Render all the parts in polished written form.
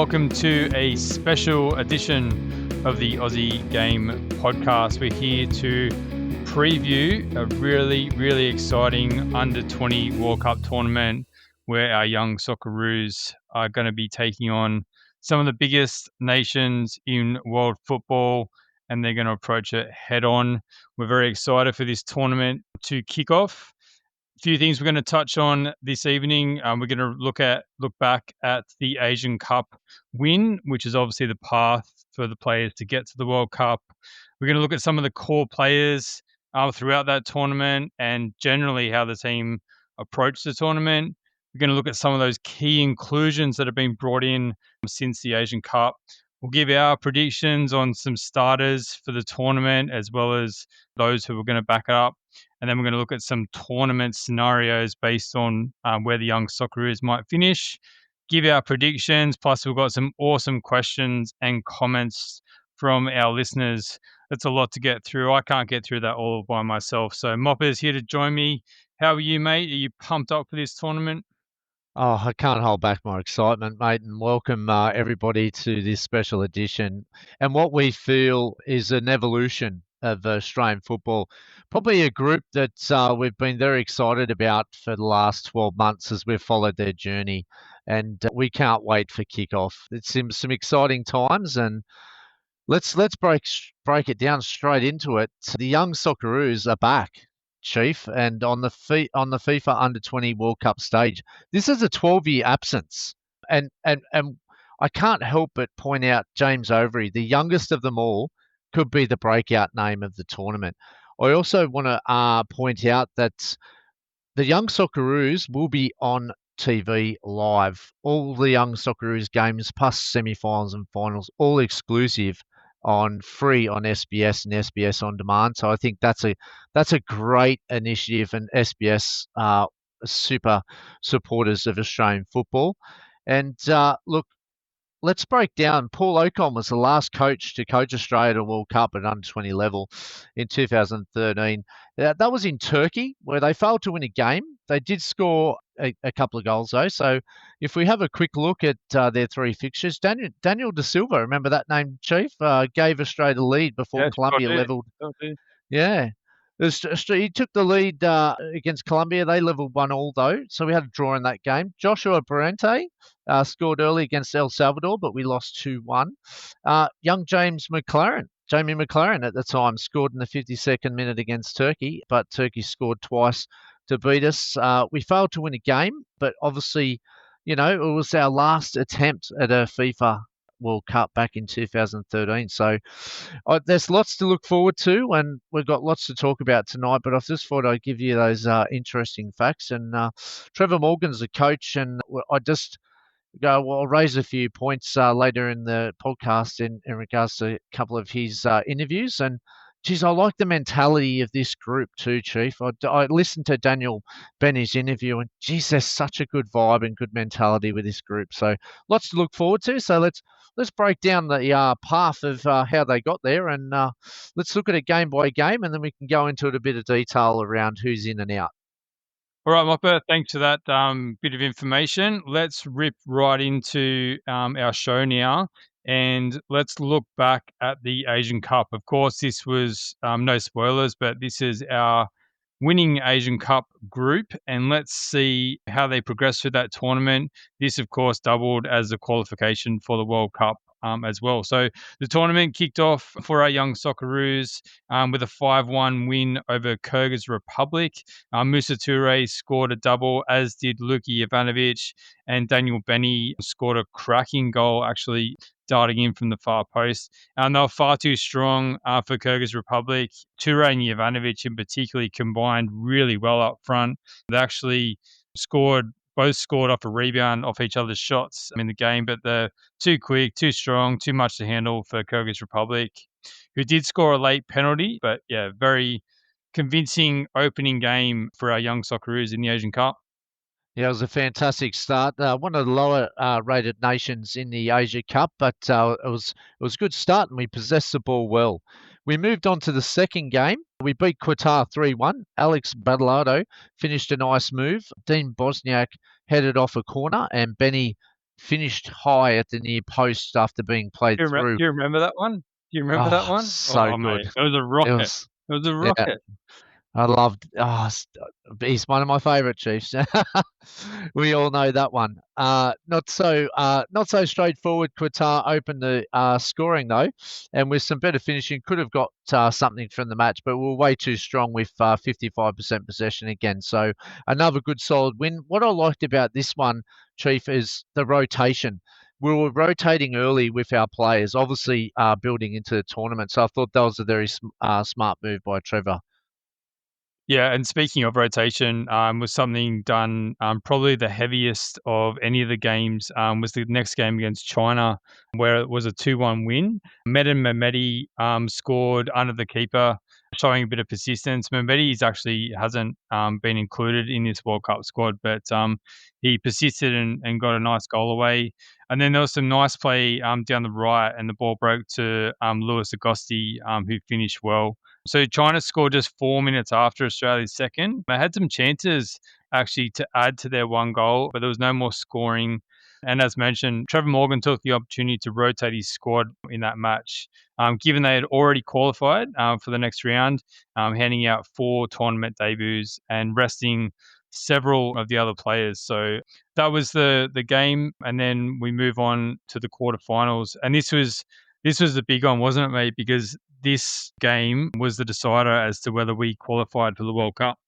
welcome to a special edition of the Aussie Game podcast. We're here to preview a really exciting Under-20 World Cup tournament where our Young Socceroos are going to be taking on some of the biggest nations in world football, and they're going to approach it head on. We're very excited for this tournament to kick off. Few things we're going to touch on this evening. We're going to look back at the Asian Cup win, which is obviously the path for the players to get to the World Cup. We're going to look at some of the core players throughout that tournament and generally how the team approached the tournament. We're going to look at some of those key inclusions that have been brought in since the Asian Cup. We'll give our predictions on some starters for the tournament as well as those who are going to back it up. And then we're going to look at some tournament scenarios based on where the Young Socceroos might finish, give our predictions, plus we've got some awesome questions and comments from our listeners. That's a lot to get through. I can't get through that all by myself. So Mopper's here to join me. How are you, mate? Are you pumped up for this tournament? Oh, I can't hold back my excitement, mate, and welcome everybody to this special edition. And what we feel is an evolution of Australian football. Probably a group that we've been very excited about for the last 12 months as we've followed their journey. And we can't wait for kickoff. It's some exciting times, and let's break it down straight into it. The Young Socceroos are back, Chief, and on the FIFA Under-20 World Cup stage. This is a 12-year absence, and I can't help but point out James Overy, the youngest of them all, could be the breakout name of the tournament. I also want to point out that the Young Socceroos will be on TV live. All the Young Socceroos games, plus semi-finals and finals, all exclusive on free on SBS and SBS On Demand. So I think that's a great initiative, and SBS super supporters of Australian football. And look, let's break down. Paul Ocon was the last coach to coach Australia at a World Cup at under-20 level in 2013. That was in Turkey, where they failed to win a game. They did score a couple of goals, though. So if we have a quick look at their three fixtures, Daniel Da Silva, remember that name, Chief, gave Australia the lead before Colombia levelled. Yeah. He took the lead against Colombia. They levelled 1-1, though, so we had a draw in that game. Joshua Barente scored early against El Salvador, but we lost 2-1. Young Jamie McLaren at the time, scored in the 52nd minute against Turkey, but Turkey scored twice to beat us. We failed to win a game, but obviously, it was our last attempt at a FIFA World Cup back in 2013. So there's lots to look forward to, and we've got lots to talk about tonight, but I just thought I'd give you those interesting facts. And Trevor Morgan's the coach, and I'll raise a few points later in the podcast in regards to a couple of his interviews. And geez, I like the mentality of this group too, Chief. I listened to Daniel Benny's interview, and geez, there's such a good vibe and good mentality with this group. So lots to look forward to. So let's break down the path of how they got there, and let's look at it game by game, and then we can go into it a bit of detail around who's in and out. All right, Mopper, thanks for that bit of information. Let's rip right into our show now, and let's look back at the Asian Cup. Of course, this was no spoilers, but this is our winning Asian Cup group, and let's see how they progress through that tournament. This, of course, doubled as a qualification for the World Cup as well. So the tournament kicked off for our Young Socceroos with a 5-1 win over Kyrgyz Republic. Musa Toure scored a double, as did Luka Jovanovic, and Daniel Benny scored a cracking goal, actually darting in from the far post. They were far too strong for Kyrgyz Republic. Toure and Jovanovic in particular combined really well up front. They actually both scored off a rebound off each other's shots in the game, but they're too quick, too strong, too much to handle for Kyrgyz Republic, who did score a late penalty. But yeah, very convincing opening game for our Young Socceroos in the Asian Cup. Yeah, it was a fantastic start. One of the lower rated nations in the Asia Cup, but it was a good start, and we possessed the ball well. We moved on to the second game. We beat Qatar 3-1. Alex Badalado finished a nice move. Dean Bosniak headed off a corner, and Benny finished high at the near post after being played through. Do you remember that one? Do you remember that Oh, one? so Oh, good. mate, it was a It rocket. was, It was a yeah. rocket. I loved. He's one of my favourite Chiefs. We all know that one. Not so straightforward. Qatar opened the scoring though, and with some better finishing, could have got something from the match, but we were way too strong with 55% possession again. So another good solid win. What I liked about this one, Chief, is the rotation. We were rotating early with our players, obviously building into the tournament. So I thought that was a very smart move by Trevor. Yeah, and speaking of rotation, was something done, probably the heaviest of any of the games, was the next game against China, where it was a 2-1 win. Mehdi Mehmedi scored under the keeper, showing a bit of persistence. Mehmedi actually hasn't been included in this World Cup squad, but he persisted and got a nice goal away. And then there was some nice play down the right, and the ball broke to Lewis Agosti, who finished well. So China scored just 4 minutes after Australia's second. They had some chances actually to add to their one goal, but there was no more scoring. And as mentioned, Trevor Morgan took the opportunity to rotate his squad in that match, given they had already qualified for the next round, handing out 4 tournament debuts and resting several of the other players. So that was the game, and then we move on to the quarterfinals. And this was the big one, wasn't it, mate? Because this game was the decider as to whether we qualified for the World Cup.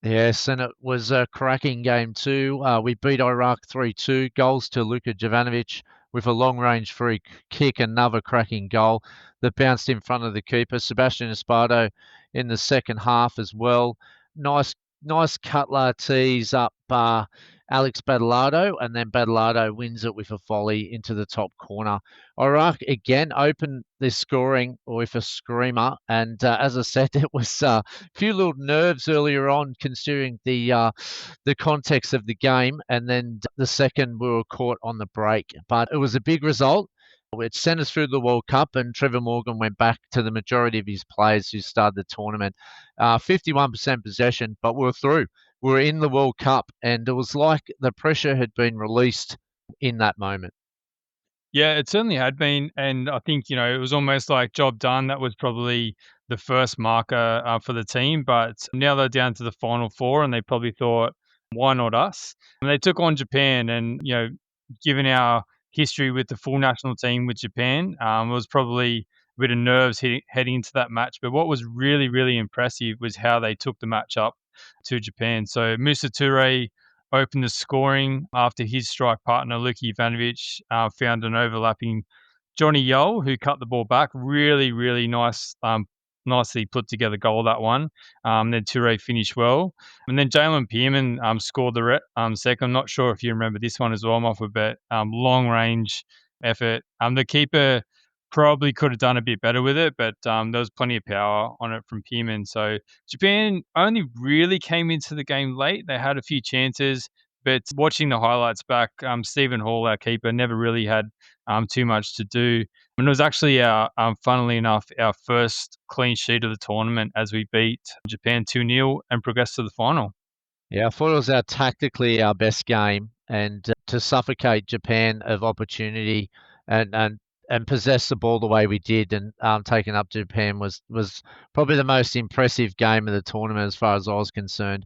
Yes, and it was a cracking game too. We beat Iraq 3-2, goals to Luka Jovanovic with a long-range free kick, another cracking goal that bounced in front of the keeper, Sebastian Espardo, in the second half as well. Nice Cutler tees up Alex Badalado, and then Badalado wins it with a volley into the top corner. Iraq again opened the scoring with a screamer, and as I said, it was few little nerves earlier on, considering the context of the game, and then the second we were caught on the break. But it was a big result. It sent us through the World Cup, and Trevor Morgan went back to the majority of his players who started the tournament. 51% possession, but we were through. We were in the World Cup, and it was like the pressure had been released in that moment. Yeah, it certainly had been, and I think, it was almost like job done. That was probably the first marker for the team, but now they're down to the final four, and they probably thought, why not us? And they took on Japan, and given our history with the full national team with Japan, it was probably a bit of nerves heading into that match. But what was really, really impressive was how they took the match up to Japan. So Musa Toure opened the scoring after his strike partner, Luka Ivanovic, found an overlapping Johnny Yole, who cut the ball back. Really, really nice, nicely put together goal, that one. Then Toure finished well. And then Jalen Pearman scored the second. I'm not sure if you remember this one as well, I'm off a bet. Long range effort. The keeper probably could have done a bit better with it, but there was plenty of power on it from Pearman. So Japan only really came into the game late. They had a few chances, but watching the highlights back, Stephen Hall, our keeper, never really had too much to do. And it was actually funnily enough, our first clean sheet of the tournament as we beat Japan 2-0 and progressed to the final. Yeah, I thought it was tactically our best game, and to suffocate Japan of opportunity and possess the ball the way we did, and taking up Japan was probably the most impressive game of the tournament as far as I was concerned.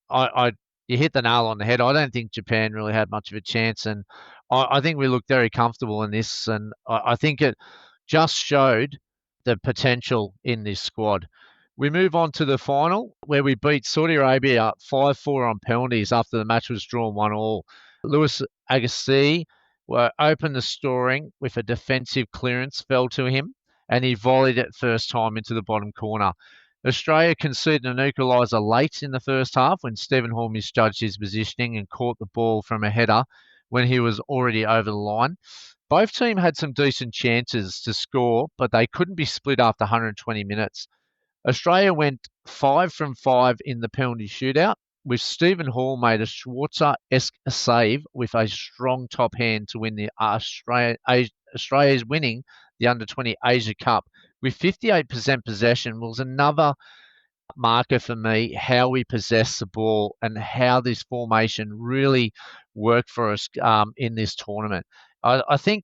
I you hit the nail on the head. I don't think Japan really had much of a chance, and I think we looked very comfortable in this, and I think it just showed the potential in this squad. We move on to the final, where we beat Saudi Arabia 5-4 on penalties after the match was drawn 1-1. Lewis Agassi opened the scoring with a defensive clearance fell to him, and he volleyed it first time into the bottom corner. Australia conceded an equaliser late in the first half when Stephen Hall misjudged his positioning and caught the ball from a header when he was already over the line. Both teams had some decent chances to score, but they couldn't be split after 120 minutes. Australia went 5 from 5 in the penalty shootout, with Stephen Hall made a Schwarzer-esque save with a strong top hand to win the Australia's winning the Under-20 Asia Cup. With 58% possession, was another marker for me how we possess the ball and how this formation really worked for us in this tournament. I think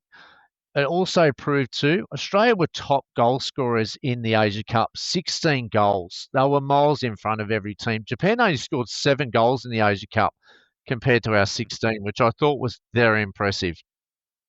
it also proved too, Australia were top goal scorers in the Asia Cup, 16 goals. They were miles in front of every team. Japan only scored 7 goals in the Asia Cup compared to our 16, which I thought was very impressive.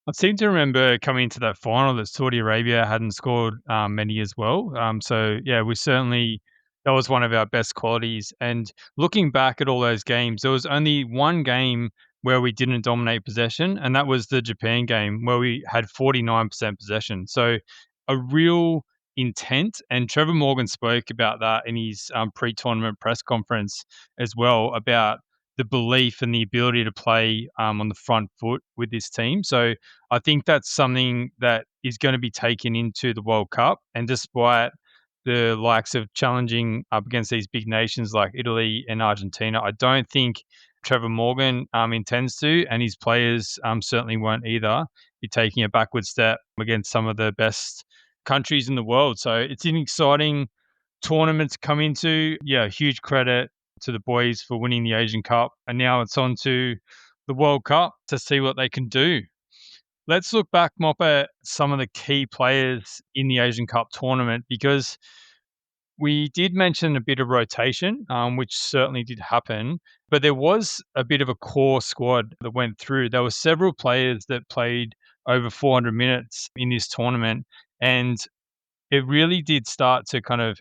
I seem to remember coming into that final that Saudi Arabia hadn't scored many as well. So yeah, we certainly that was one of our best qualities. And looking back at all those games, there was only one game where we didn't dominate possession, and that was the Japan game where we had 49% possession. So a real intent. And Trevor Morgan spoke about that in his pre-tournament press conference as well about the belief and the ability to play on the front foot with this team. So I think that's something that is going to be taken into the World Cup. And despite the likes of challenging up against these big nations like Italy and Argentina, I don't think Trevor Morgan intends to, and his players certainly won't either, be taking a backward step against some of the best countries in the world. So it's an exciting tournament to come into. Yeah, huge credit to the boys for winning the Asian Cup. And now it's on to the World Cup to see what they can do. Let's look back, Mop, at some of the key players in the Asian Cup tournament because we did mention a bit of rotation, which certainly did happen, but there was a bit of a core squad that went through. There were several players that played over 400 minutes in this tournament, and it really did start to kind of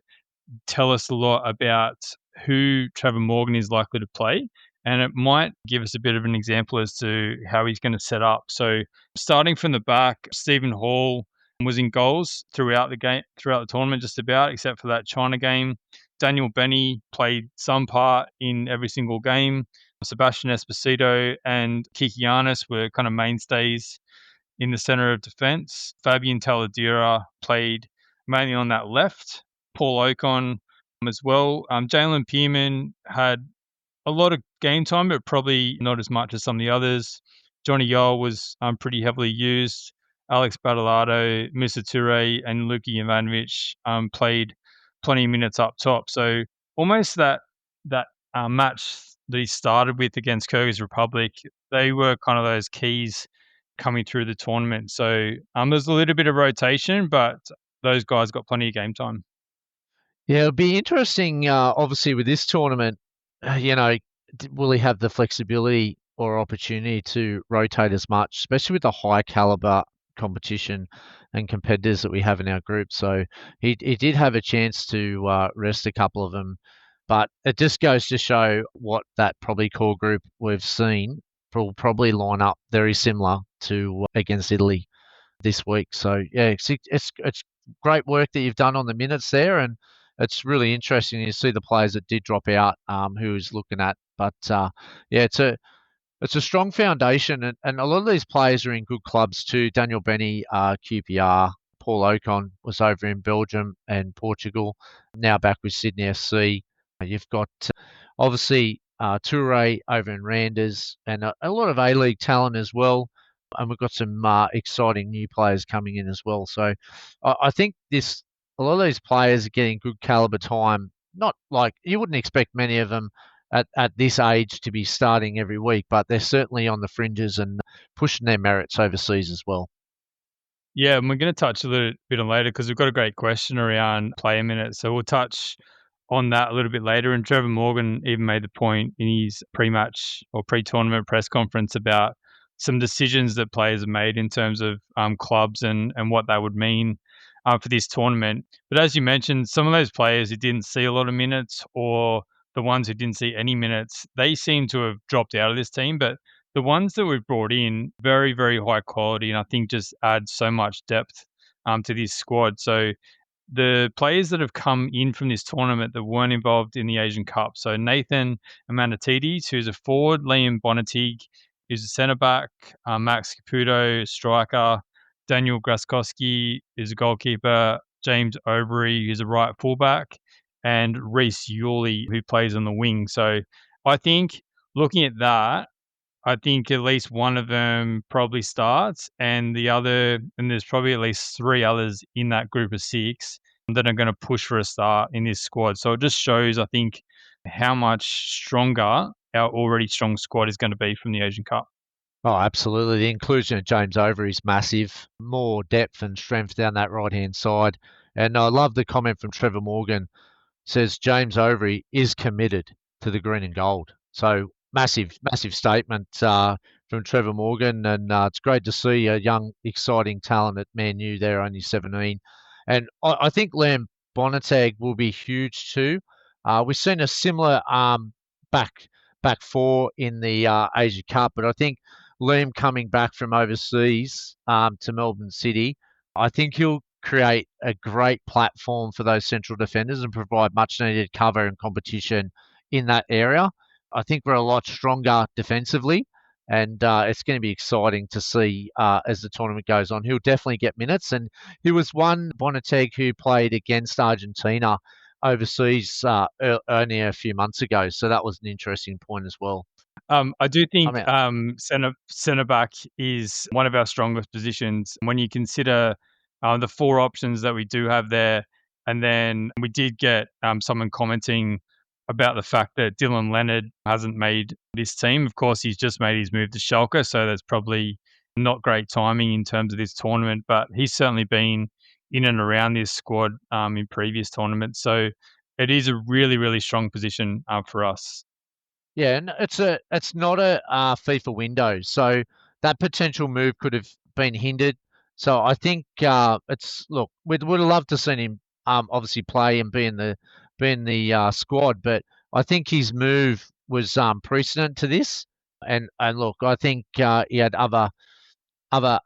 tell us a lot about who Trevor Morgan is likely to play. And it might give us a bit of an example as to how he's going to set up. So, starting from the back, Stephen Hall was in goals throughout the game, throughout the tournament, just about, except for that China game. Daniel Benny played some part in every single game. Sebastian Esposito and Kiki Giannis were kind of mainstays in the center of defense. Fabian Taladera played mainly on that left. Paul Ocon as well. Jalen Pearman had a lot of game time, but probably not as much as some of the others. Johnny Yole was pretty heavily used. Alex Badalado, Musa Toure, and Luka Jovanovic played plenty of minutes up top. So almost that match that he started with against Kyrgyz Republic, they were kind of those keys coming through the tournament. So there's a little bit of rotation, but those guys got plenty of game time. Yeah, it'll be interesting, obviously, with this tournament, will he have the flexibility or opportunity to rotate as much, especially with the high caliber competition and competitors that we have in our group? So he did have a chance to rest a couple of them, but it just goes to show what that probably core group we've seen will probably line up very similar to against Italy this week. So yeah, it's great work that you've done on the minutes there, and it's really interesting to see the players that did drop out, who is looking at. But yeah, it's a strong foundation, and a lot of these players are in good clubs too. Daniel Benny, QPR. Paul Ocon was over in Belgium and Portugal, now back with Sydney FC. You've got obviously Toure over in Randers, and a lot of A-League talent as well. And we've got some exciting new players coming in as well. So I think a lot of these players are getting good caliber time. Not like you wouldn't expect many of them at this age to be starting every week, but they're certainly on the fringes and pushing their merits overseas as well. Yeah, and we're going to touch a little bit on later because we've got a great question around player minutes. So we'll touch on that a little bit later. And Trevor Morgan even made the point in his pre-match or pre-tournament press conference about some decisions that players have made in terms of clubs and what that would mean for this tournament. But as you mentioned, some of those players who didn't see a lot of minutes or the ones who didn't see any minutes, they seem to have dropped out of this team. But the ones that we've brought in, very, very high quality, and I think just add so much depth to this squad. So the players that have come in from this tournament that weren't involved in the Asian Cup. So Nathan Amanatides, who's a forward, Liam Bonatig, who's a centre back, Max Caputo, striker, Daniel Graskowski is a goalkeeper, James Overy, who's a right fullback, and Reece Yulee, who plays on the wing. So I think looking at that, I think at least one of them probably starts, and there's probably at least three others in that group of six that are going to push for a start in this squad. So it just shows, I think, how much stronger our already strong squad is going to be from the Asian Cup. Oh, absolutely. The inclusion of James Overy is massive. More depth and strength down that right hand side. And I love the comment from Trevor Morgan. Says James Overy is committed to the green and gold. So massive, massive statement from Trevor Morgan, and it's great to see a young, exciting talent at Man U. There, only 17, and I think Liam Bonatag will be huge too. We've seen a similar back back four in the Asia Cup, but I think Liam coming back from overseas to Melbourne City, I think he'll create a great platform for those central defenders and provide much needed cover and competition in that area. I think we're a lot stronger defensively, and it's going to be exciting to see as the tournament goes on. He'll definitely get minutes, and he was one Bonateg who played against Argentina overseas only a few months ago, so that was an interesting point as well. I do I think mean, centre back is one of our strongest positions when you consider the four options that we do have there. And then we did get someone commenting about the fact that Dylan Leonard hasn't made this team. Of course, he's just made his move to Schalke, so that's probably not great timing in terms of this tournament. But he's certainly been in and around this squad in previous tournaments. So it is a really, really strong position for us. yeah, and it's not a FIFA window, so that potential move could have been hindered. So I think it's look, would have loved to seen him obviously play and be in the squad, but I think his move was precedent to this. And look, I think he had other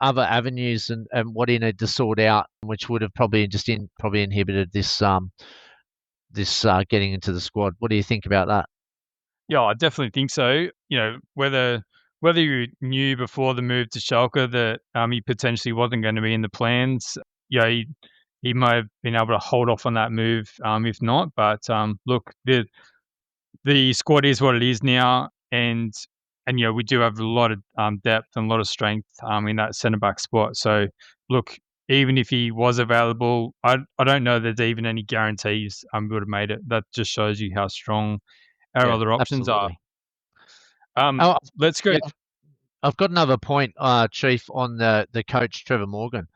avenues and what he needed to sort out, which would have probably inhibited this getting into the squad. What do you think about that? Yeah, I definitely think so. You know, whether you knew before the move to Schalke that he potentially wasn't going to be in the plans, yeah, he might have been able to hold off on that move, if not. But look, the squad is what it is now, and you know we do have a lot of depth and a lot of strength in that centre back spot. So look, even if he was available, I don't know there's even any guarantees we would have made it. That just shows you how strong our Yeah, other options are. absolutely. Um, Oh, let's go. yeah, I've got another point, Chief, on the coach Trevor Morgan.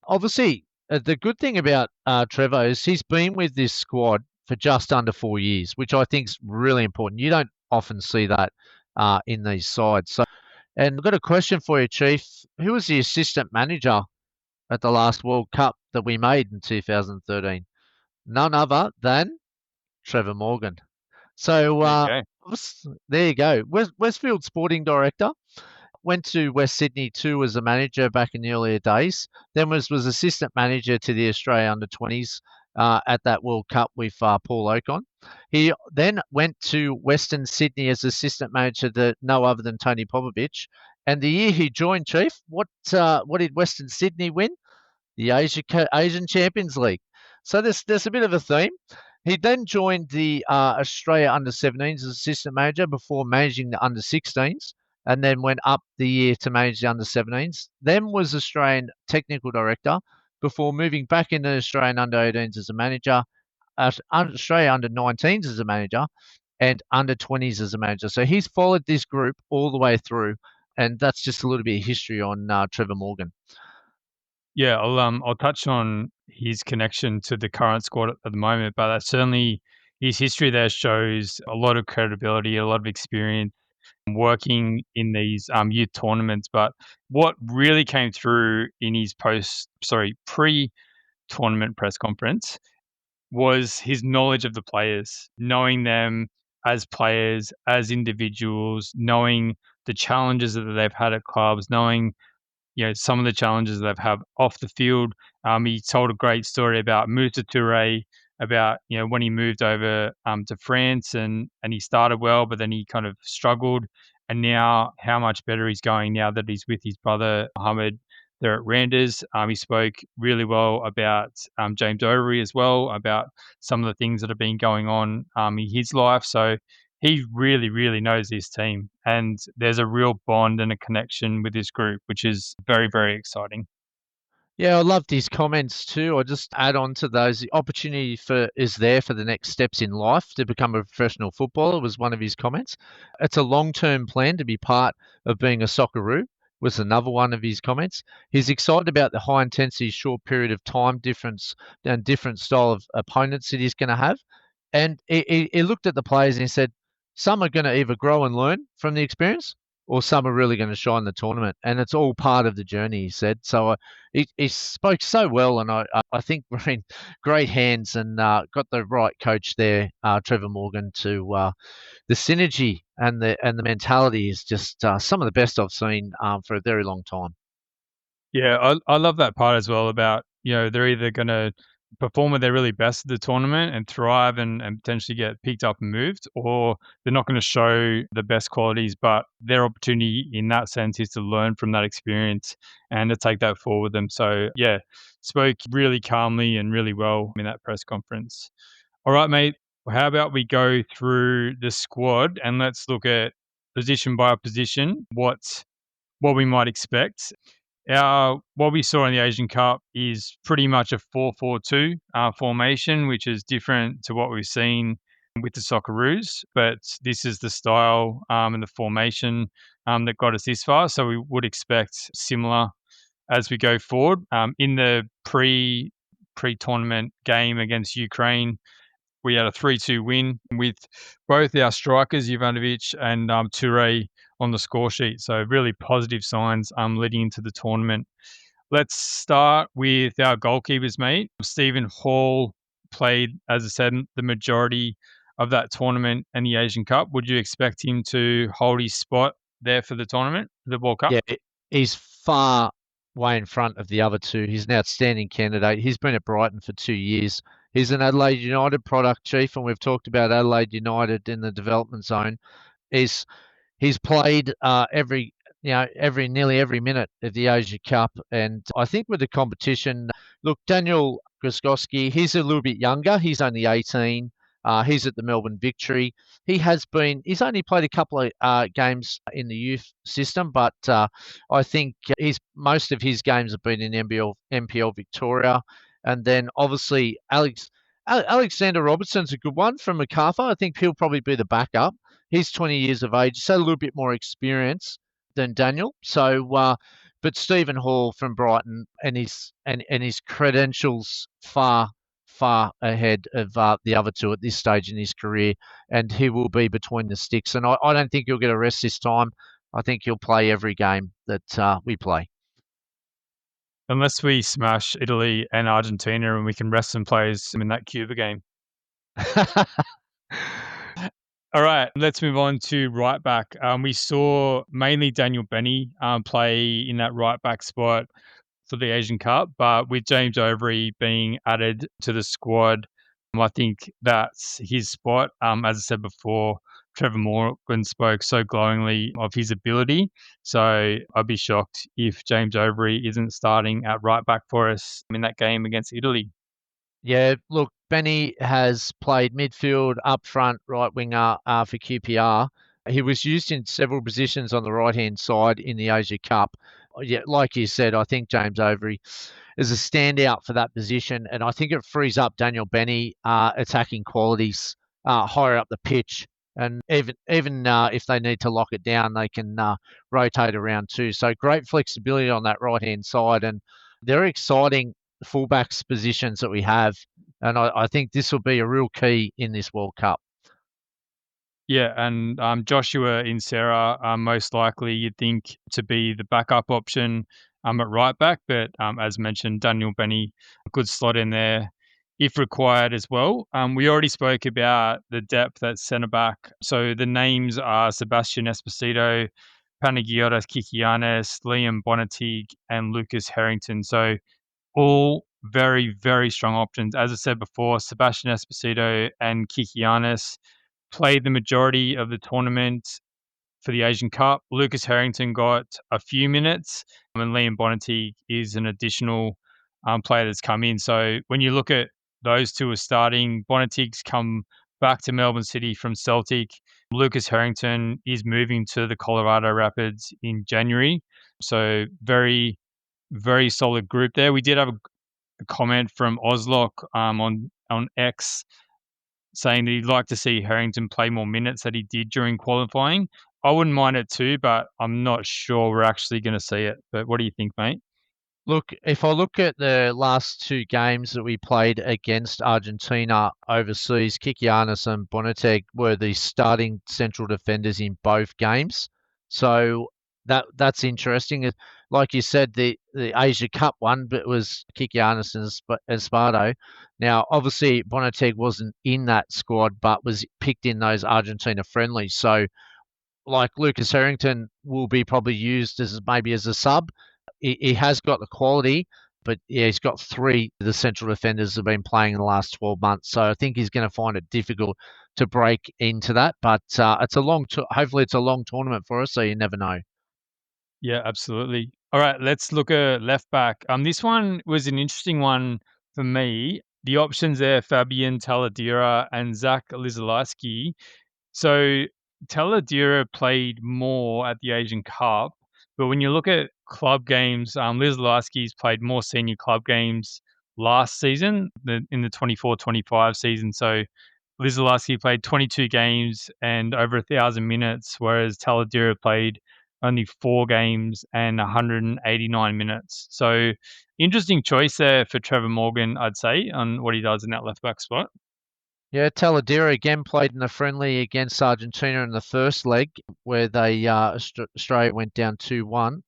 Obviously, the good thing about Trevor is he's been with this squad for just under 4 years, which I think is really important. You don't often see that in these sides. So, and I've got a question for you, Chief. Who was the assistant manager at the last World Cup that we made in 2013? None other than Trevor Morgan. So There you go. there you go. Westfield sporting director. Went to West Sydney too as a manager back in the earlier days. Then was assistant manager to the Australia under 20s at that World Cup with Paul Ocon. He then went to Western Sydney as assistant manager to no other than Tony Popovich. And the year he joined, Chief, what did Western Sydney win? The Asian Champions League. So there's a bit of a theme. He then joined the Australia under 17s as assistant manager before managing the under 16s, and then went up the year to manage the under 17s. Then was Australian technical director before moving back into Australian under 18s as a manager, Australia under 19s as a manager, and under 20s as a manager. So he's followed this group all the way through, and that's just a little bit of history on Trevor Morgan. Yeah, I'll touch on his connection to the current squad at the moment, but that's certainly his history there shows a lot of credibility, a lot of experience working in these youth tournaments. But what really came through in his pre-tournament press conference was his knowledge of the players, knowing them as players, as individuals, knowing the challenges that they've had at clubs, knowing some of the challenges they've had off the field. He told a great story about Moussa Touré, about when he moved over to France and he started well, but then he kind of struggled, and now how much better he's going now that he's with his brother Mohamed there at Randers. He spoke really well about James Overy as well, about some of the things that have been going on in his life. So he really, really knows his team, and there's a real bond and a connection with this group, which is very, very exciting. Yeah, I loved his comments too. I just add on to those. The opportunity for is there for the next steps in life to become a professional footballer was one of his comments. It's a long-term plan to be part of being a Socceroo was another one of his comments. He's excited about the high intensity, short period of time difference and different style of opponents that he's going to have. And he looked at the players and he said, some are going to either grow and learn from the experience or some are really going to shine the tournament. And it's all part of the journey, he said. So he spoke so well, and I think we're in great hands and got the right coach there, Trevor Morgan, to the synergy and the mentality is just some of the best I've seen for a very long time. Yeah, I love that part as well about, they're either gonna perform at their really best at the tournament and thrive and potentially get picked up and moved, or they're not gonna show the best qualities, but their opportunity in that sense is to learn from that experience and to take that forward with them. So yeah, spoke really calmly and really well in that press conference. All right, mate. How about we go through the squad and let's look at position by position, what we might expect. What we saw in the Asian Cup is pretty much a 4-4-2 formation, which is different to what we've seen with the Socceroos. But this is the style and the formation that got us this far. So we would expect similar as we go forward. In the pre-tournament game against Ukraine, we had a 3-2 win with both our strikers, Jovanovic and Toure, on the score sheet. So really positive signs leading into the tournament. Let's start with our goalkeepers, mate. Stephen Hall played, as I said, the majority of that tournament and the Asian Cup. Would you expect him to hold his spot there for the tournament, the World Cup? Yeah, he's far way in front of the other two. He's an outstanding candidate. He's been at Brighton for 2 years. He's an Adelaide United product, Chief, and we've talked about Adelaide United in the development zone. He's he's played every nearly every minute of the Asia Cup, and I think with the competition, look, Daniel Grzyskowski, he's a little bit younger. He's only 18. He's at the Melbourne Victory. He's only played a couple of games in the youth system, but I think he's most of his games have been in MPL Victoria, and then obviously Alexander Robertson's a good one from Macarthur. I think he'll probably be the backup. He's 20 years of age, so a little bit more experience than Daniel. So, but Stephen Hall from Brighton and his credentials far ahead of the other two at this stage in his career, and he will be between the sticks. And I don't think he'll get a rest this time. I think he'll play every game that we play. Unless we smash Italy and Argentina and we can rest some players in that Cuba game. All right, let's move on to right back. We saw mainly Daniel Benny play in that right back spot for the Asian Cup, but with James Overy being added to the squad, I think that's his spot. As I said before, Trevor Morgan spoke so glowingly of his ability. So I'd be shocked if James Overy isn't starting at right back for us in that game against Italy. Yeah, look, Benny has played midfield, up front, right winger for QPR. He was used in several positions on the right hand side in the Asia Cup. Yeah, like you said, I think James Overy is a standout for that position, and I think it frees up Daniel Benny attacking qualities higher up the pitch. And even if they need to lock it down, they can rotate around too. So great flexibility on that right hand side, and they're exciting fullbacks positions that we have, and I think this will be a real key in this World Cup. Yeah, and Joshua Insera, most likely you'd think to be the backup option at right back, but as mentioned, Daniel Benny, a good slot in there if required as well. We already spoke about the depth at centre back, so the names are Sebastian Esposito, Panagiotis Kikianis, Liam Bonatig, and Lucas Harrington. So all very, very strong options. As I said before, Sebastian Esposito and Kikianis played the majority of the tournament for the Asian Cup. Lucas Harrington got a few minutes, and Liam Bonatig is an additional player that's come in. So when you look at those two as starting, Bonatig's come back to Melbourne City from Celtic. Lucas Harrington is moving to the Colorado Rapids in January. So very very solid group there. We did have a comment from Oslock on X saying that he'd like to see Harrington play more minutes that he did during qualifying. I wouldn't mind it too, but I'm not sure we're actually going to see it. But what do you think, mate? Look, if I look at the last two games that we played against Argentina overseas, Kikianis and Bonateg were the starting central defenders in both games. So that's interesting. Like you said, the Asia Cup one, but it was Kikianis and Espardo. Now, obviously, Bonateg wasn't in that squad, but was picked in those Argentina friendlies. So like Lucas Harrington will be probably used as maybe as a sub. He has got the quality, but yeah, he's got three of the central defenders have been playing in the last 12 months. So I think he's going to find it difficult to break into that. But it's a hopefully it's a long tournament for us, so you never know. Yeah, absolutely. All right, let's look at left back. This one was an interesting one for me. The options there: Fabian Taladera and Zach Lizalewski. So Taladera played more at the Asian Cup, but when you look at club games, Lizalewski's played more senior club games last season in the 24-25 season. So Lizalewski played 22 games and over 1,000 minutes, whereas Taladera played only 4 games and 189 minutes. So interesting choice there for Trevor Morgan, I'd say, on what he does in that left back spot. Yeah, Taladera again played in a friendly against Argentina in the first leg, where they Australia went down 2-1.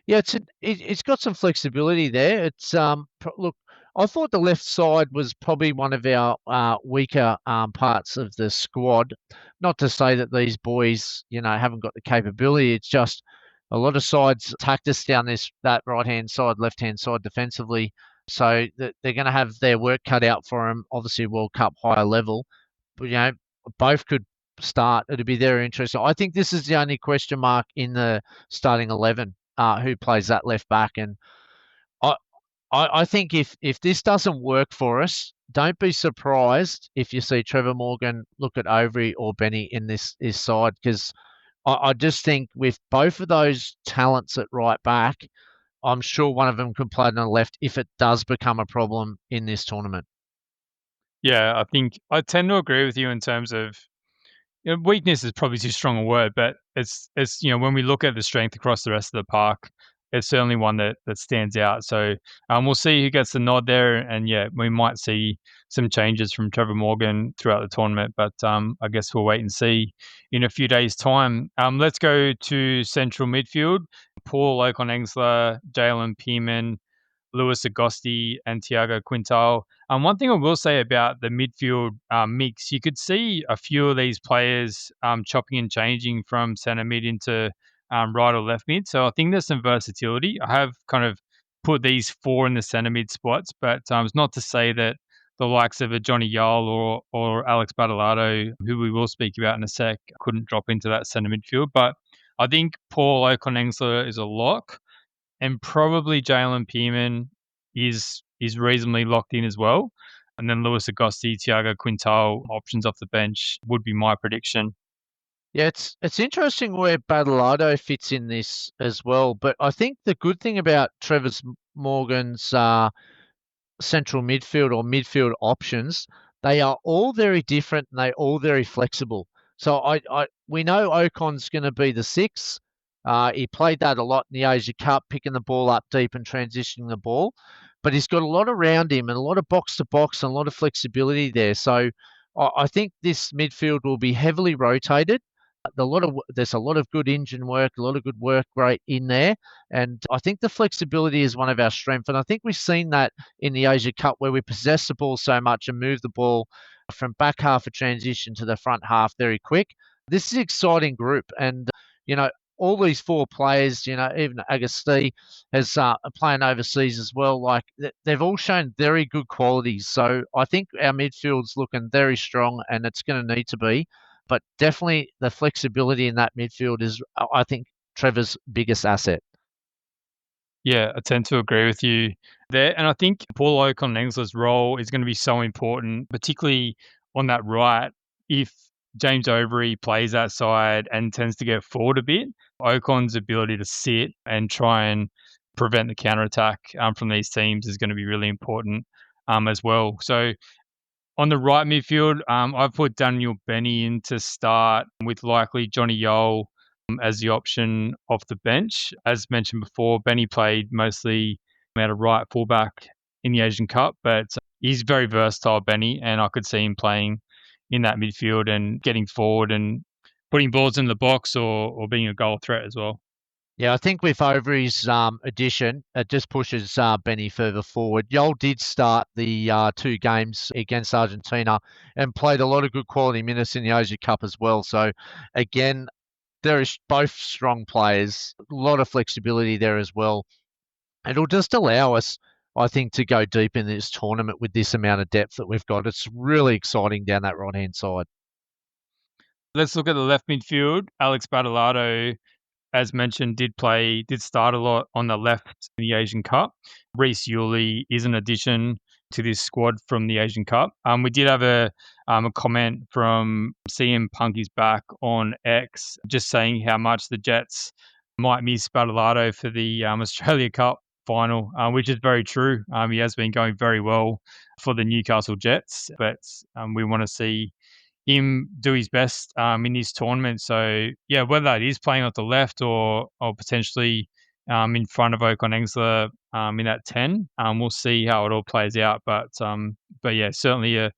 Yeah, it's got some flexibility there. It's look, I thought the left side was probably one of our weaker parts of the squad. Not to say that these boys, haven't got the capability. It's just a lot of sides attacked us down that right hand side, left hand side defensively. So they're going to have their work cut out for them. Obviously, World Cup higher level, but both could start. It'd be very interesting. I think this is the only question mark in the starting 11 who plays that left back. And I, I think if this doesn't work for us, don't be surprised if you see Trevor Morgan look at Overy or Benny in this side, because I just think with both of those talents at right back, I'm sure one of them could play on the left if it does become a problem in this tournament. Yeah, I think I tend to agree with you in terms of weakness is probably too strong a word, but it's when we look at the strength across the rest of the park, it's certainly one that stands out. So we'll see who gets the nod there, and yeah, we might see some changes from Trevor Morgan throughout the tournament, but I guess we'll wait and see in a few days' time. Let's go to central midfield: Paul Okonengsler, Jalen Pearman, Lewis Agosti and Thiago Quintal. One thing I will say about the midfield mix, you could see a few of these players chopping and changing from centre mid into right or left mid. So I think there's some versatility. I have kind of put these four in the centre mid spots, but it's not to say that the likes of a Johnny Yole or Alex Badalado, who we will speak about in a sec, couldn't drop into that centre midfield. But I think Paul Okonengsler is a lock, and probably Jalen Pearman is reasonably locked in as well. And then Lewis Agosti, Thiago Quintal, options off the bench would be my prediction. Yeah, it's interesting where Badalado fits in this as well. But I think the good thing about Morgan's central midfield or midfield options, they are all very different and they all very flexible. So we know Ocon's going to be the six. He played that a lot in the Asia Cup, picking the ball up deep and transitioning the ball. But he's got a lot around him and a lot of box to box and a lot of flexibility there. So I think this midfield will be heavily rotated. There's a lot of good engine work, a lot of good work rate in there, and I think the flexibility is one of our strengths. And I think we've seen that in the Asia Cup where we possess the ball so much and move the ball from back half of transition to the front half very quick. This is an exciting group, and you know all these four players, even Agasti has playing overseas as well. Like they've all shown very good qualities. So I think our midfield's looking very strong, and it's going to need to be. But definitely the flexibility in that midfield is, I think, Trevor's biggest asset. Yeah, I tend to agree with you there. And I think Paul Okonengsler's role is going to be so important, particularly on that right. If James Overy plays that side and tends to get forward a bit, Ocon's ability to sit and try and prevent the counter attack from these teams is going to be really important as well. So on the right midfield, I've put Daniel Benny in to start with likely Johnny Yole as the option off the bench. As mentioned before, Benny played mostly at a right fullback in the Asian Cup, but he's very versatile, Benny, and I could see him playing in that midfield and getting forward and putting balls in the box or being a goal threat as well. Yeah, I think with Overy's addition, it just pushes Benny further forward. Yol did start the two games against Argentina and played a lot of good quality minutes in the Asia Cup as well. So, again, there is both strong players, a lot of flexibility there as well. It'll just allow us, I think, to go deep in this tournament with this amount of depth that we've got. It's really exciting down that right-hand side. Let's look at the left midfield. Alex Badalado, as mentioned, did start a lot on the left in the Asian Cup. Reece Yuli is an addition to this squad from the Asian Cup. We did have a comment from CM Punky's back on X, just saying how much the Jets might miss Badalado for the Australia Cup final, which is very true. He has been going very well for the Newcastle Jets, but we want to see him do his best in this tournament. So yeah, whether that is playing off the left or potentially in front of Ocon Engsler in that 10, we'll see how it all plays out. But yeah, certainly a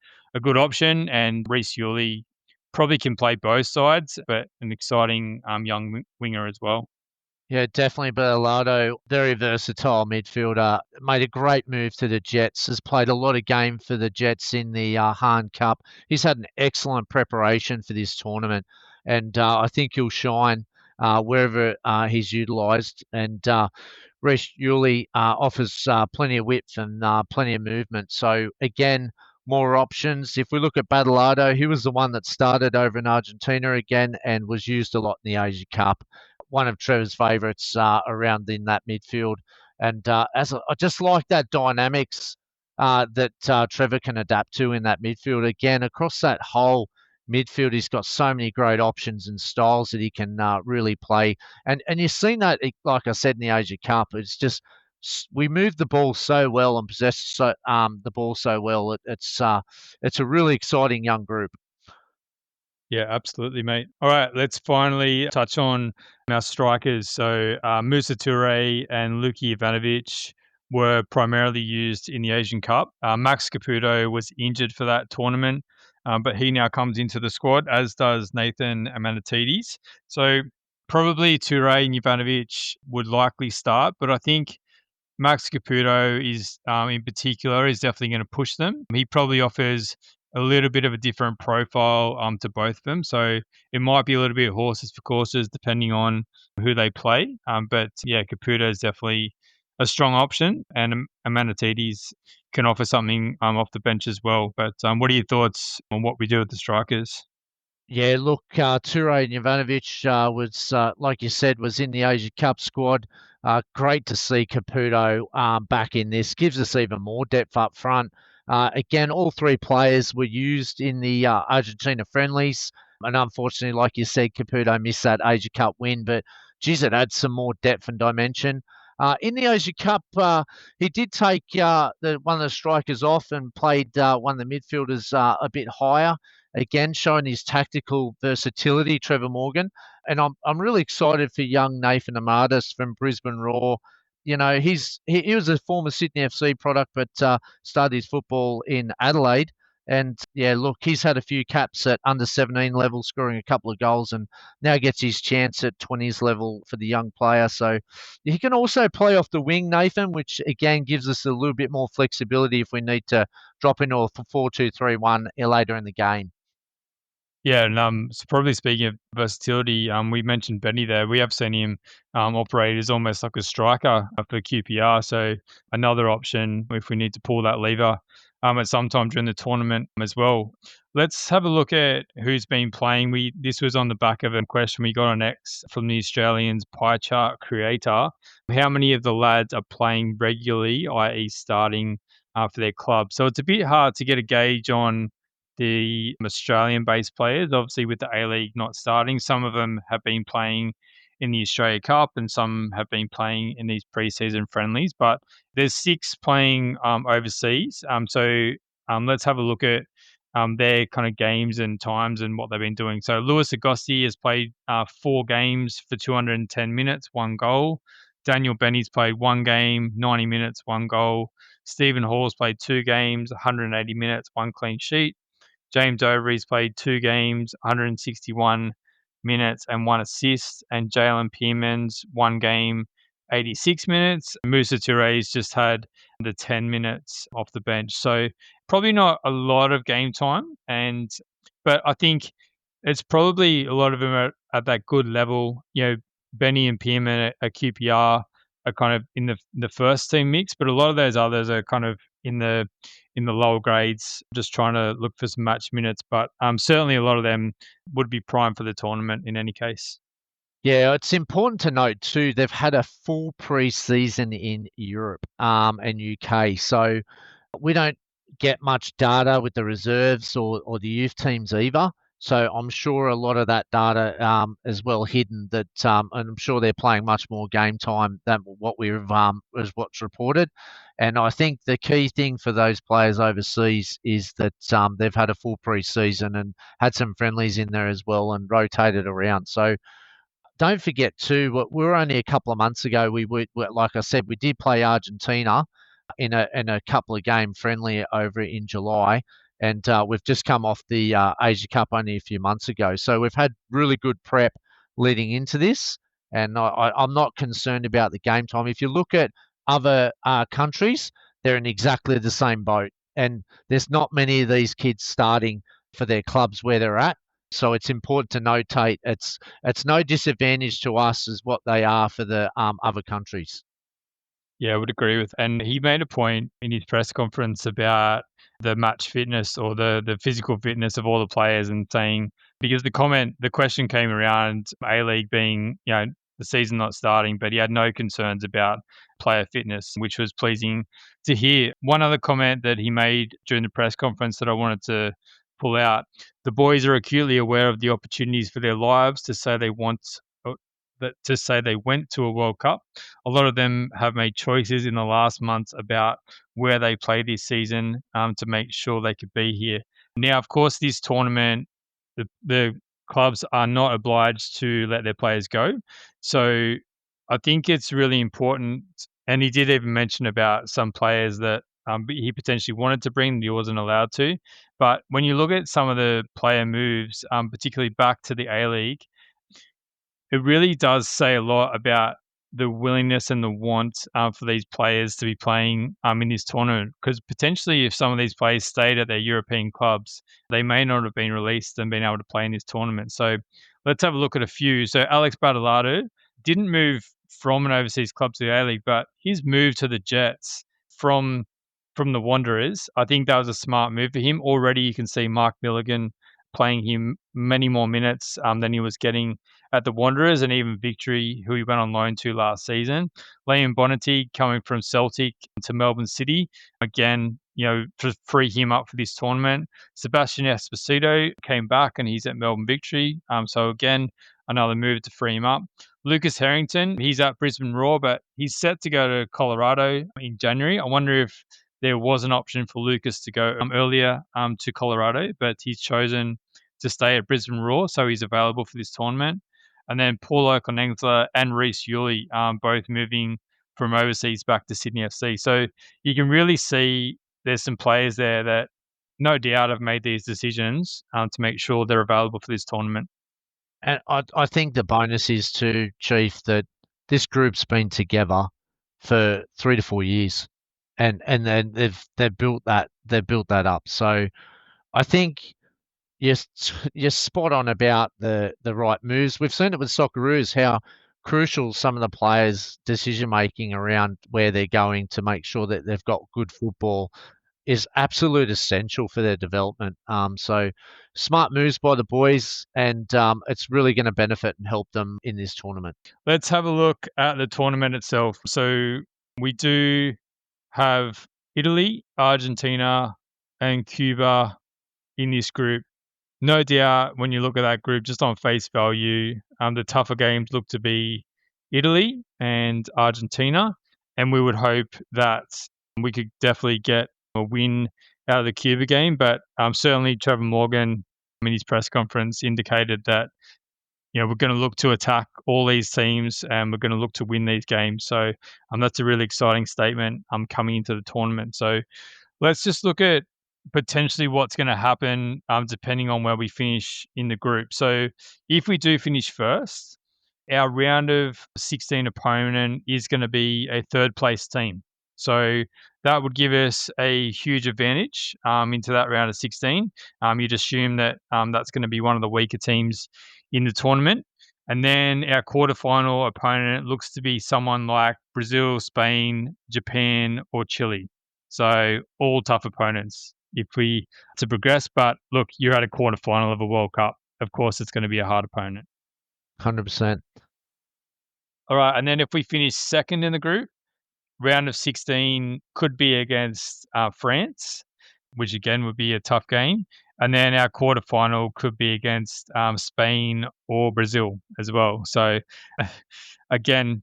good option. And Reece Yuli probably can play both sides, but an exciting young winger as well. Yeah, definitely Berlardo, very versatile midfielder. Made a great move to the Jets. Has played a lot of game for the Jets in the Hahn Cup. He's had an excellent preparation for this tournament, and I think he'll shine wherever he's utilised. And Reece Yuli offers plenty of width and plenty of movement. So again, more options. If we look at Badalado, he was the one that started over in Argentina again and was used a lot in the Asia Cup. One of Trevor's favourites around in that midfield. And I just like that dynamics that Trevor can adapt to in that midfield. Again, across that whole midfield, he's got so many great options and styles that he can really play. And you've seen that, like I said, in the Asia Cup. It's just we move the ball so well and possess the ball so well. It's a really exciting young group. Yeah, absolutely, mate. All right, let's finally touch on our strikers. So Musa Toure and Luki Ivanovic were primarily used in the Asian Cup. Max Caputo was injured for that tournament, but he now comes into the squad, as does Nathan Amanatides. So probably Toure and Ivanovic would likely start, but I think Max Caputo is, in particular, is definitely going to push them. He probably offers a little bit of a different profile to both of them, so it might be a little bit horses for courses depending on who they play. But yeah, Caputo is definitely a strong option, and Amanatides can offer something off the bench as well. But what are your thoughts on what we do with the strikers? Yeah, look, Toure Jovanovic was, like you said, was in the Asia Cup squad. Great to see Caputo back in this. Gives us even more depth up front. Again, all three players were used in the Argentina friendlies. And unfortunately, like you said, Caputo missed that Asia Cup win. But, geez, it adds some more depth and dimension. In the Asia Cup, he did take one of the strikers off and played one of the midfielders a bit higher. Again, showing his tactical versatility, Trevor Morgan. And I'm really excited for young Nathan Amadas from Brisbane Roar. You know, he was a former Sydney FC product, but started his football in Adelaide. And yeah, look, he's had a few caps at under 17 level, scoring a couple of goals, and now gets his chance at 20s level for the young player. So he can also play off the wing, Nathan, which again gives us a little bit more flexibility if we need to drop into a 4-2-3-1 later in the game. Yeah, and so probably speaking of versatility, we mentioned Benny there. We have seen him operate as almost like a striker for QPR. So another option if we need to pull that lever at some time during the tournament as well. Let's have a look at who's been playing. This was on the back of a question we got on X from the Australians pie chart creator. How many of the lads are playing regularly, i.e., starting for their club? So it's a bit hard to get a gauge on the Australian-based players, obviously with the A-League not starting. Some of them have been playing in the Australia Cup, and some have been playing in these preseason friendlies. But there's 6 playing overseas. Let's have a look at their kind of games and times and what they've been doing. So Lewis Agosti has played 4 games for 210 minutes, 1 goal. Daniel Benny's played 1 game, 90 minutes, 1 goal. Stephen Hall's played 2 games, 180 minutes, 1 clean sheet. James Overy's played 2 games, 161 minutes and 1 assist. And Jalen Pearman's 1 game, 86 minutes. Musa Touré's just had the 10 minutes off the bench. So probably not a lot of game time. But I think it's probably a lot of them are at that good level. Benny and Pearman at QPR are kind of in the first team mix, but a lot of those others are kind of in the lower grades, just trying to look for some match minutes. But certainly a lot of them would be prime for the tournament in any case. Yeah, it's important to note too, they've had a full pre-season in Europe and UK. So we don't get much data with the reserves or the youth teams either. So I'm sure a lot of that data is well hidden. And I'm sure they're playing much more game time than what is what's reported. And I think the key thing for those players overseas is that they've had a full pre-season and had some friendlies in there as well and rotated around. So don't forget too, we were only a couple of months ago. Like I said, we did play Argentina in a couple of game friendly over in July, and we've just come off the Asia Cup only a few months ago. So we've had really good prep leading into this, and I'm not concerned about the game time. If you look at other countries, they're in exactly the same boat, and there's not many of these kids starting for their clubs where they're at. So it's important to notate it's no disadvantage to us as what they are for the other countries. Yeah, I would agree with. And he made a point in his press conference about the match fitness or the physical fitness of all the players, and saying, because the question came around A-League being, the season not starting, but he had no concerns about player fitness, which was pleasing to hear. One other comment that he made during the press conference that I wanted to pull out: the boys are acutely aware of the opportunities for their lives to say they went to a World Cup. A lot of them have made choices in the last months about where they play this season to make sure they could be here. Now, of course, this tournament, the clubs are not obliged to let their players go. So I think it's really important. And he did even mention about some players that he potentially wanted to bring, he wasn't allowed to. But when you look at some of the player moves, particularly back to the A-League, it really does say a lot about the willingness and the want for these players to be playing in this tournament. Because potentially, if some of these players stayed at their European clubs, they may not have been released and been able to play in this tournament. So let's have a look at a few. So Alex Badalado didn't move from an overseas club to the A-League, but his move to the Jets from the Wanderers, I think that was a smart move for him. Already, you can see Mark Milligan playing him many more minutes than he was getting at the Wanderers, and even Victory, who he went on loan to last season. Liam Bonnetti coming from Celtic to Melbourne City, again, to free him up for this tournament. Sebastian Esposito came back and he's at Melbourne Victory. So again, another move to free him up. Lucas Harrington, he's at Brisbane Roar, but he's set to go to Colorado in January. I wonder if there was an option for Lucas to go earlier to Colorado, but he's chosen to stay at Brisbane Roar, so he's available for this tournament. And then Paulo Konengla and Reece Yuli both moving from overseas back to Sydney FC. So you can really see there's some players there that no doubt have made these decisions to make sure they're available for this tournament. And I think the bonus is too, Chief, that this group's been together for 3 to 4 years, and then they've built that up. So I think you're spot on about the right moves. We've seen it with Socceroos, how crucial some of the players' decision making around where they're going to make sure that they've got good football is absolute essential for their development. So smart moves by the boys, and it's really going to benefit and help them in this tournament. Let's have a look at the tournament itself. So we do have Italy, Argentina, and Cuba in this group. No doubt, when you look at that group, just on face value, the tougher games look to be Italy and Argentina, and we would hope that we could definitely get a win out of the Cuba game. But certainly Trevor Morgan in his press conference indicated that we're going to look to attack all these teams and we're going to look to win these games. So that's a really exciting statement coming into the tournament. So let's just look at potentially what's going to happen depending on where we finish in the group. So if we do finish first, our round of 16 opponent is going to be a third place team. So that would give us a huge advantage into that round of 16. You'd assume that that's going to be one of the weaker teams in the tournament. And then our quarterfinal opponent looks to be someone like Brazil, Spain, Japan, or Chile. So all tough opponents if we to progress. But look, you're at a quarterfinal of a World Cup. Of course, it's going to be a hard opponent. 100%. All right, and then if we finish second in the group, round of 16 could be against France, which again would be a tough game. And then our quarterfinal could be against Spain or Brazil as well. So again,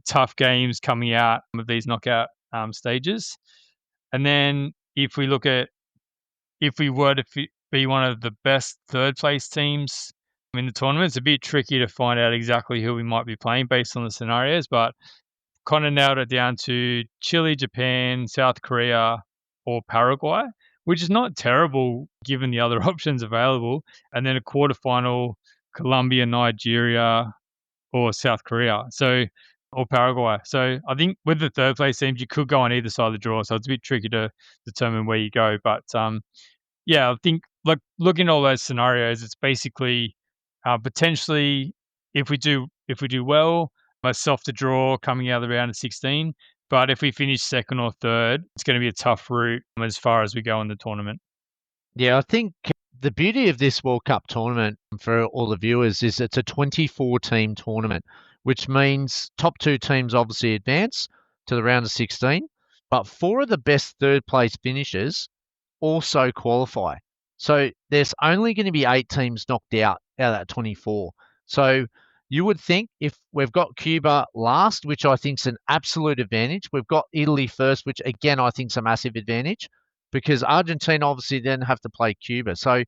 tough games coming out of these knockout stages. And then if we were to be one of the best third place teams in the tournament, it's a bit tricky to find out exactly who we might be playing based on the scenarios, but kind of nailed it down to Chile, Japan, South Korea, or Paraguay, which is not terrible given the other options available. And then a quarterfinal, Colombia, Nigeria, or South Korea. Or Paraguay. So I think with the third place teams, you could go on either side of the draw. So it's a bit tricky to determine where you go. But I think looking at all those scenarios, it's basically potentially if we do well, a softer draw coming out of the round of 16. But if we finish second or third, it's going to be a tough route as far as we go in the tournament. Yeah, I think the beauty of this World Cup tournament for all the viewers is it's a 24-team tournament, which means top two teams obviously advance to the round of 16, but four of the best third place finishers also qualify. So there's only going to be 8 teams knocked out of that 24. So you would think if we've got Cuba last, which I think is an absolute advantage, we've got Italy first, which again I think is a massive advantage because Argentina obviously then have to play Cuba. So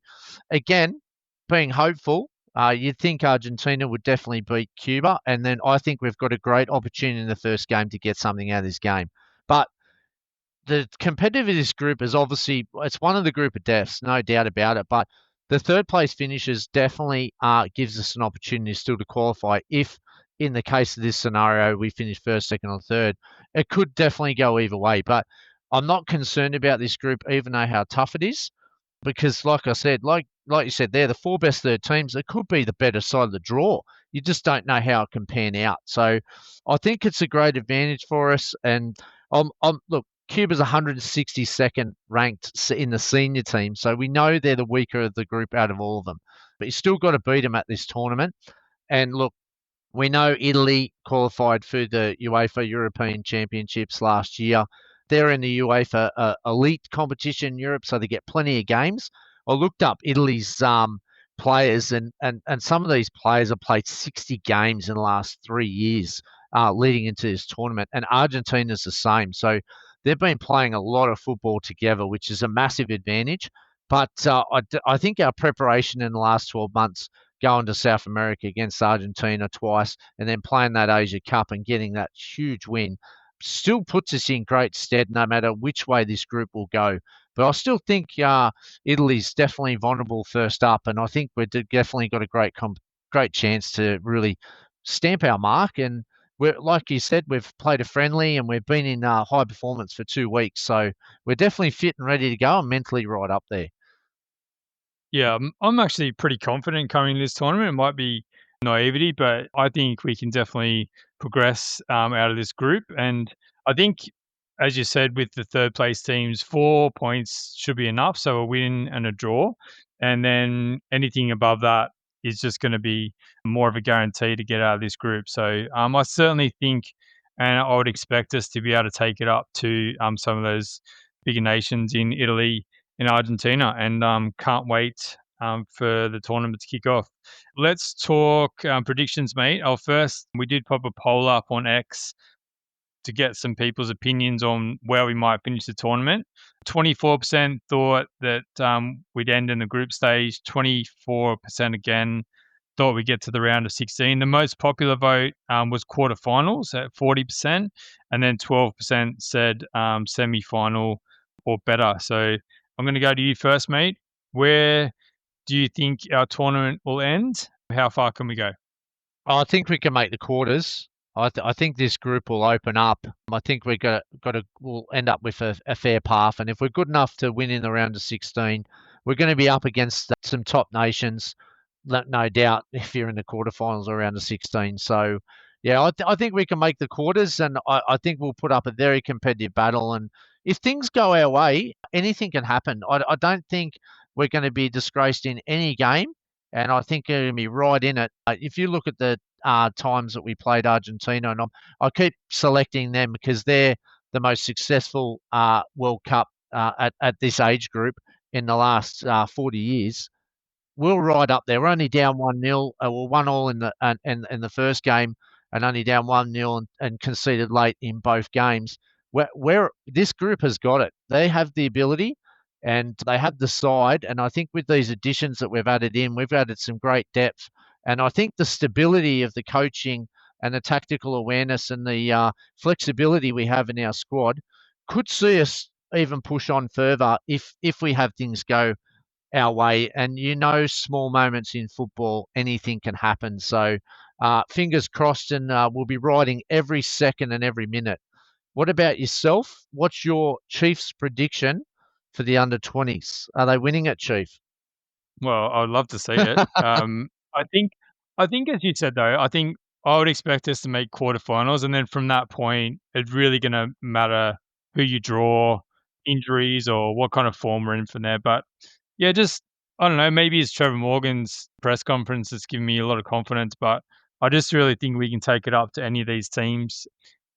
again, being hopeful, you'd think Argentina would definitely beat Cuba, and then I think we've got a great opportunity in the first game to get something out of this game. But the competitive of this group is obviously it's one of the group of deaths, no doubt about it. But the third place finishes definitely gives us an opportunity still to qualify. If in the case of this scenario we finish first, second, or third, it could definitely go either way. But I'm not concerned about this group, even though how tough it is, because like I said, like you said, they're the 4 best third teams. It could be the better side of the draw. You just don't know how it can pan out. So I think it's a great advantage for us. And look, Cuba's 162nd ranked in the senior team, so we know they're the weaker of the group out of all of them. But you still got to beat them at this tournament. And look, we know Italy qualified for the UEFA European Championships last year. They're in the UEFA elite competition in Europe, so they get plenty of games. I looked up Italy's players, and some of these players have played 60 games in the last 3 years leading into this tournament. And Argentina's the same. So they've been playing a lot of football together, which is a massive advantage. But I think our preparation in the last 12 months, going to South America against Argentina twice, and then playing that Asia Cup and getting that huge win, still puts us in great stead no matter which way this group will go. But I still think Italy's definitely vulnerable first up, and I think we've definitely got a great chance to really stamp our mark. And we're, like you said, we've played a friendly and we've been in high performance for 2 weeks, so we're definitely fit and ready to go and mentally right up there. Yeah, I'm actually pretty confident coming to this tournament. It might be naivety, but I think we can definitely progress out of this group. And I think, as you said, with the third place teams, 4 points should be enough. So a win and a draw. And then anything above that is just going to be more of a guarantee to get out of this group. So I certainly think, and I would expect us to be able to take it up to some of those bigger nations in Italy in Argentina, and can't wait for the tournament to kick off. Let's talk predictions, mate. We did pop a poll up on X to get some people's opinions on where we might finish the tournament. 24% thought that we'd end in the group stage. 24% again thought we'd get to the round of 16. The most popular vote was quarterfinals at 40%, and then 12% said semi-final or better. So I'm going to go to you first, mate. Where do you think our tournament will end? How far can we go? I think we can make the quarters. I think this group will open up. I think we'll end up with a fair path. And if we're good enough to win in the round of 16, we're going to be up against some top nations, no doubt, if you're in the quarterfinals or round of 16. So, yeah, I think we can make the quarters, and I think we'll put up a very competitive battle. And if things go our way, anything can happen. I don't think we're going to be disgraced in any game, and I think we're going to be right in it. If you look at the times that we played Argentina, and I keep selecting them because they're the most successful World Cup at this age group in the last 40 years. We're right up there. We're only down 1-0. We're 1-1 in the first game, and only down 1-0 and conceded late in both games. Where this group has got it. They have the ability, and they have the side. And I think with these additions that we've added in, we've added some great depth. And I think the stability of the coaching and the tactical awareness and the flexibility we have in our squad could see us even push on further if we have things go our way. And small moments in football, anything can happen. So fingers crossed, and we'll be riding every second and every minute. What about yourself? What's your Chiefs prediction for the under-20s? Are they winning it, Chief? Well, I would love to see it. I think, as you said though, I think I would expect us to make quarterfinals, and then from that point, it's really going to matter who you draw, injuries, or what kind of form we're in from there. But yeah, just I don't know. Maybe it's Trevor Morgan's press conference that's given me a lot of confidence, but I just really think we can take it up to any of these teams,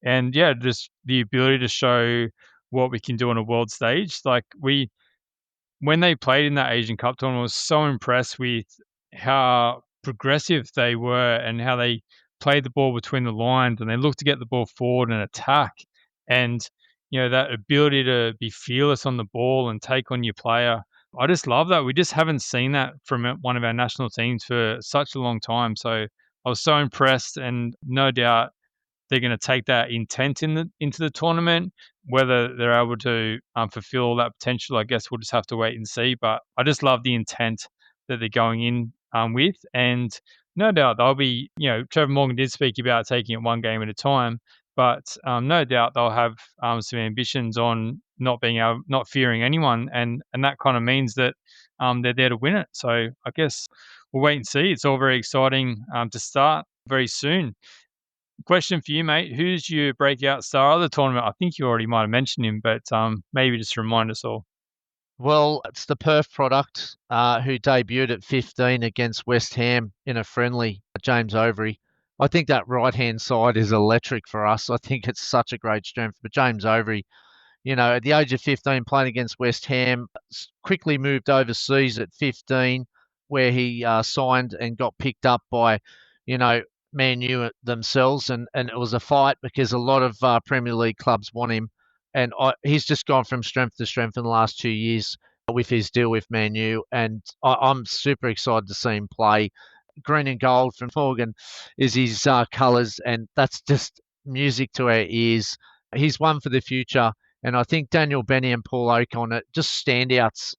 and yeah, just the ability to show what we can do on a world stage. Like when they played in that Asian Cup tournament, I was so impressed with how progressive they were and how they played the ball between the lines, and they looked to get the ball forward and attack. And, that ability to be fearless on the ball and take on your player. I just love that. We just haven't seen that from one of our national teams for such a long time. So I was so impressed, and no doubt they're going to take that intent into the tournament. Whether they're able to fulfill all that potential, I guess we'll just have to wait and see. But I just love the intent that they're going in with, and no doubt they'll be. Trevor Morgan did speak about taking it one game at a time, but no doubt they'll have some ambitions on not fearing anyone, and that kind of means that they're there to win it. So I guess we'll wait and see. It's all very exciting to start very soon. Question for you, mate. Who's your breakout star of the tournament? I think you already might have mentioned him, but maybe just remind us all. Well, it's the Perth product who debuted at 15 against West Ham in a friendly, James Overy. I think that right-hand side is electric for us. I think it's such a great strength. But James Overy, at the age of 15, playing against West Ham, quickly moved overseas at 15, where he signed and got picked up by, Man U themselves. And it was a fight because a lot of Premier League clubs want him. And he's just gone from strength to strength in the last 2 years with his deal with Man U. And I'm super excited to see him play. Green and gold from Morgan is his colours, and that's just music to our ears. He's one for the future. And I think Daniel Benny and Paul Ocon are just standouts,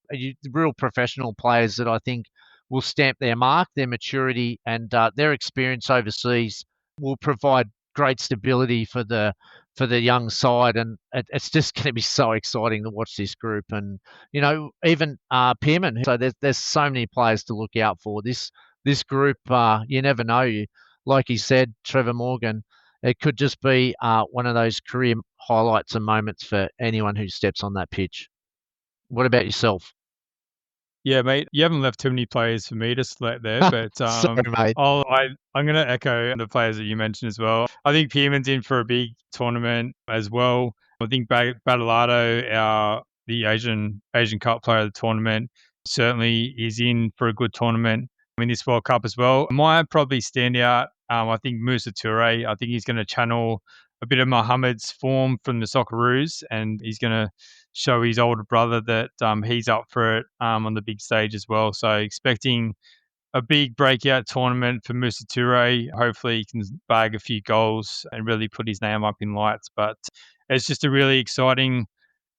real professional players that I think will stamp their mark. Their maturity and their experience overseas will provide great stability for the young side, and it's just going to be so exciting to watch this group. And even Pearman. So there's so many players to look out for. This group, you never know. Like he said, Trevor Morgan, it could just be one of those career highlights and moments for anyone who steps on that pitch. What about yourself? Yeah, mate, you haven't left too many players for me to select there, but Sorry, mate. I'm going to echo the players that you mentioned as well. I think Pearman's in for a big tournament as well. I think Battleado, the Asian Cup player of the tournament, certainly is in for a good tournament in this World Cup as well. My probably standout, I think Musa Toure. I think he's going to channel a bit of Mohamed's form from the Socceroos, and he's going to show his older brother that he's up for it on the big stage as well. So expecting a big breakout tournament for Musa Toure. Hopefully he can bag a few goals and really put his name up in lights. But it's just a really exciting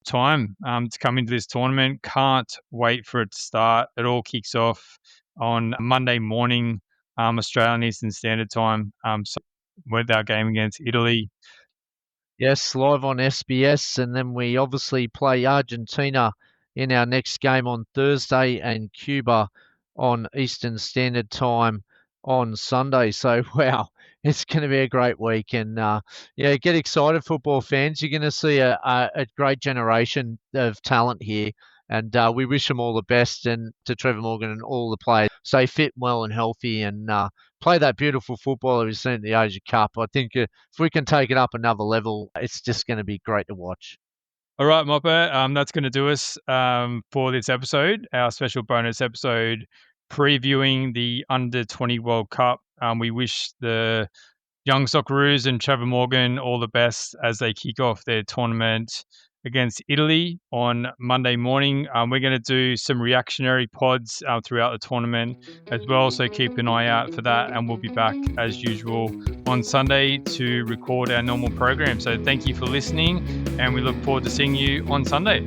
time to come into this tournament. Can't wait for it to start. It all kicks off on Monday morning, Australian Eastern Standard Time. So with our game against Italy. Yes, live on SBS, and then we obviously play Argentina in our next game on Thursday and Cuba on Eastern Standard Time on Sunday. So, wow, it's going to be a great week. And yeah, get excited, football fans. You're going to see a great generation of talent here. And we wish them all the best, and to Trevor Morgan and all the players. Stay fit, well, and healthy, and play that beautiful football that we've seen at the Asia Cup. I think if we can take it up another level, it's just going to be great to watch. All right, Mopper, that's going to do us for this episode, our special bonus episode previewing the Under 20 World Cup. We wish the Young Socceroos and Trevor Morgan all the best as they kick off their tournament against Italy on Monday morning. We're going to do some reactionary pods throughout the tournament as well, so keep an eye out for that, and we'll be back as usual on Sunday to record our normal program. So thank you for listening, and we look forward to seeing you on Sunday.